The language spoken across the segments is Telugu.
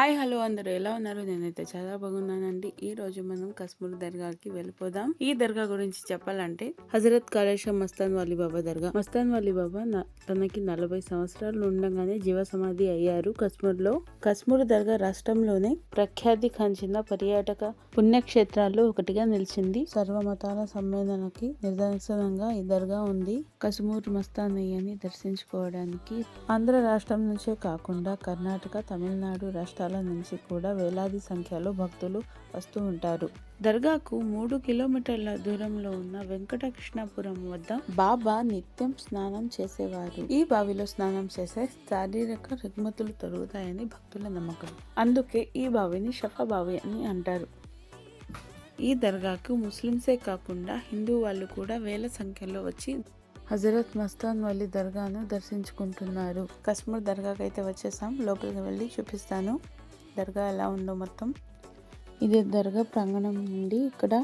హాయ్ హలో అందరూ ఎలా ఉన్నారు? నేనైతే చాలా బాగున్నానండి. ఈ రోజు మనం కశ్మీర్ దర్గాకి వెళ్ళిపోదాం. ఈ దర్గా గురించి చెప్పాలంటే హజరత్ కాళేశం మస్తాన్ వలి బాబా దర్గా. మస్తాన్ వలి బాబా తనకి 40 సంవత్సరాలు ఉండగానే జీవ సమాధి అయ్యారు కశ్మీర్ లో. కశ్మీర్ దర్గా రాష్ట్రంలోనే ప్రఖ్యాతి కాంచిన పర్యాటక పుణ్యక్షేత్రాల్లో ఒకటిగా నిలిచింది. సర్వమతాల సమ్మేళనకి నిదర్శనంగా ఈ దర్గా ఉంది. కశ్మీర్ మస్తాన్ అయ్యని దర్శించుకోవడానికి ఆంధ్ర రాష్ట్రం నుంచే కాకుండా కర్ణాటక, తమిళనాడు రాష్ట్రాల నుంచి కూడా వేలాది సంఖ్యలో భక్తులు వస్తూ ఉంటారు. దర్గాకు 3 కిలోమీటర్ల దూరంలో ఉన్న వెంకటకృష్ణాపురం వద్ద బాబా నిత్యం స్నానం చేసేవారు. ఈ బావిలో స్నానం చేసే శారీరక రుగ్మతులు తొలగుతాయని భక్తుల నమ్మకం. అందుకే ఈ బావిని షఫా బావి అని అంటారు. ఈ దర్గాకు ముస్లింసే కాకుండా హిందూ వాళ్ళు కూడా వేల సంఖ్యలో వచ్చి హజరత్ మస్తాన్ వలి దర్గాను దర్శించుకుంటున్నారు. కశ్మీర్ దర్గాకి అయితే వచ్చేసాం. లోపలికి వెళ్ళి చూపిస్తాను దర్గా ఎలా ఉందో మొత్తం. ఇది దర్గా ప్రాంగణం నుండి ఇక్కడ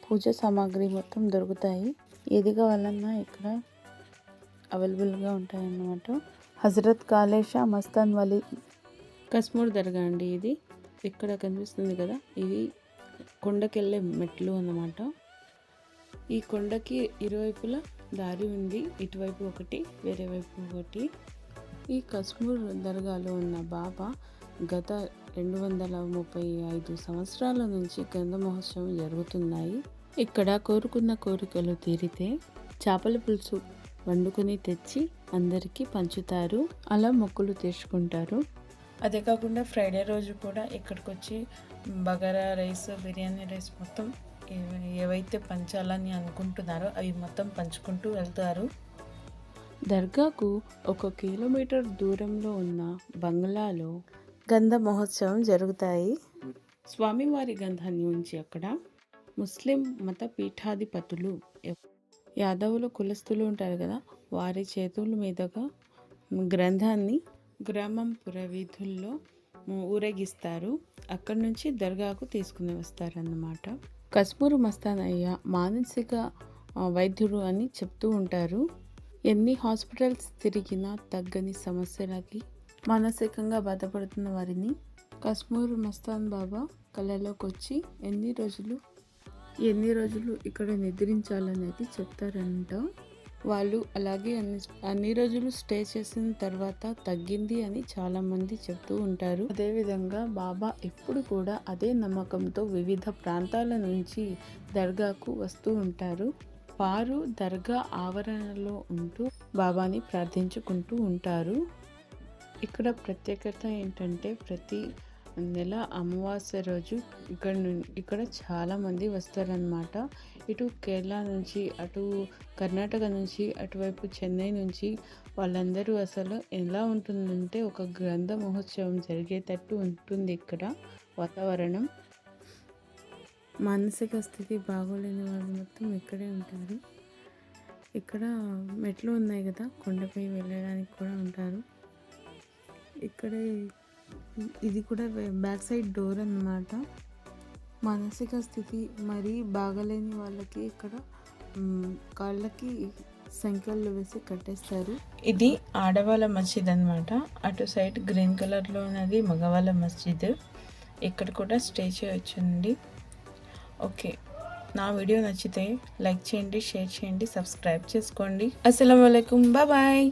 పూజ సామాగ్రి మొత్తం దొరుకుతాయి. ఏది కావాలన్నా ఇక్కడ అవైలబుల్గా ఉంటాయన్నమాట. హజరత్ కాళేశా మస్తాన్ వలి కశ్మీర్ దర్గా అండి ఇది. ఇక్కడ కనిపిస్తుంది కదా, ఇవి కొండకెళ్ళే మెట్లు అన్నమాట. ఈ కొండకి ఇరువైపులా దారి ఉంది. ఇటువైపు ఒకటి, వేరే వైపు ఒకటి. ఈ కశ్మీర్ దర్గాలో ఉన్న బాబా గత 235 సంవత్సరాల నుంచి గ్రంథ మహోత్సవం జరుగుతున్నాయి. ఇక్కడ కోరుకున్న కోరికలు తీరితే చేపల పులుసు వండుకొని తెచ్చి అందరికీ పంచుతారు. అలా మొక్కులు తీర్చుకుంటారు. అదే కాకుండా ఫ్రైడే రోజు కూడా ఇక్కడికి వచ్చి బగారా రైస్, బిర్యానీ రైస్ మొత్తం ఏవైతే పంచాలని అనుకుంటున్నారో అవి మొత్తం పంచుకుంటూ వెళ్తారు. దర్గాకు 1 కిలోమీటర్ దూరంలో ఉన్న బంగ్లాలో గంధ మహోత్సవం జరుగుతాయి. స్వామివారి గంధాన్ని ఉంచి అక్కడ ముస్లిం మత పీఠాధిపతులు, యాదవుల కులస్తులు ఉంటారు కదా, వారి చేతుల మీదుగా గ్రంథాన్ని గ్రామం పురవీధుల్లో ఊరేగిస్తారు. అక్కడి నుంచి దర్గాకు తీసుకుని వస్తారన్నమాట. కశ్మీర్ మస్తాన్ అయ్య మానసిక వైద్యుడు అని చెప్తూ ఉంటారు. ఎన్ని హాస్పిటల్స్ తిరిగినా తగ్గని సమస్యలకి మానసికంగా బాధపడుతున్న వారిని కశ్మీర్ మస్తాన్ బాబా కళలోకి వచ్చి ఎన్ని రోజులు ఇక్కడ నిద్రించాలనేది చెప్తారంట. వాళ్ళు అలాగే అన్ని రోజులు స్టే చేసిన తర్వాత తగ్గింది అని చాలా మంది చెప్తూ ఉంటారు. అదేవిధంగా బాబా ఎప్పుడు కూడా అదే నమ్మకంతో వివిధ ప్రాంతాల నుంచి దర్గాకు వస్తూ ఉంటారు. వారు దర్గా ఆవరణలో ఉంటూ బాబాని ప్రార్థించుకుంటూ ఉంటారు. ఇక్కడ ప్రత్యేకత ఏంటంటే ప్రతి నెల అమావాస్య రోజు ఇక్కడ చాలా మంది వస్తారనమాట. ఇటు కేరళ నుంచి, అటు కర్ణాటక నుంచి, అటువైపు చెన్నై నుంచి వాళ్ళందరూ అసలు ఎలా ఉంటుందంటే ఒక గ్రంథ మహోత్సవం జరిగేటట్టు ఉంటుంది ఇక్కడ వాతావరణం. మానసిక స్థితి బాగోలేని వాళ్ళు మొత్తం ఇక్కడే ఉంటారు. ఇక్కడ మెట్లు ఉన్నాయి కదా, కొండపై వెళ్ళడానికి కూడా ఉంటారు. ఇక్కడే ఇది కూడా బ్యాక్ సైడ్ డోర్ అన్నమాట. మానసిక స్థితి మరీ బాగలేని వాళ్ళకి ఇక్కడ కాళ్ళకి సంఖ్యలు వేసి కట్టేస్తారు. ఇది ఆడవాళ్ళ మస్జిద్ అన్నమాట. అటు సైడ్ గ్రీన్ కలర్లో ఉన్నది మగవాళ్ళ మస్జిద్. ఇక్కడ కూడా స్టే చేయొచ్చండి. ఓకే, నా వీడియో నచ్చితే లైక్ చేయండి, షేర్ చేయండి, సబ్స్క్రైబ్ చేసుకోండి. అస్సలాము అలైకుం, బాయ్.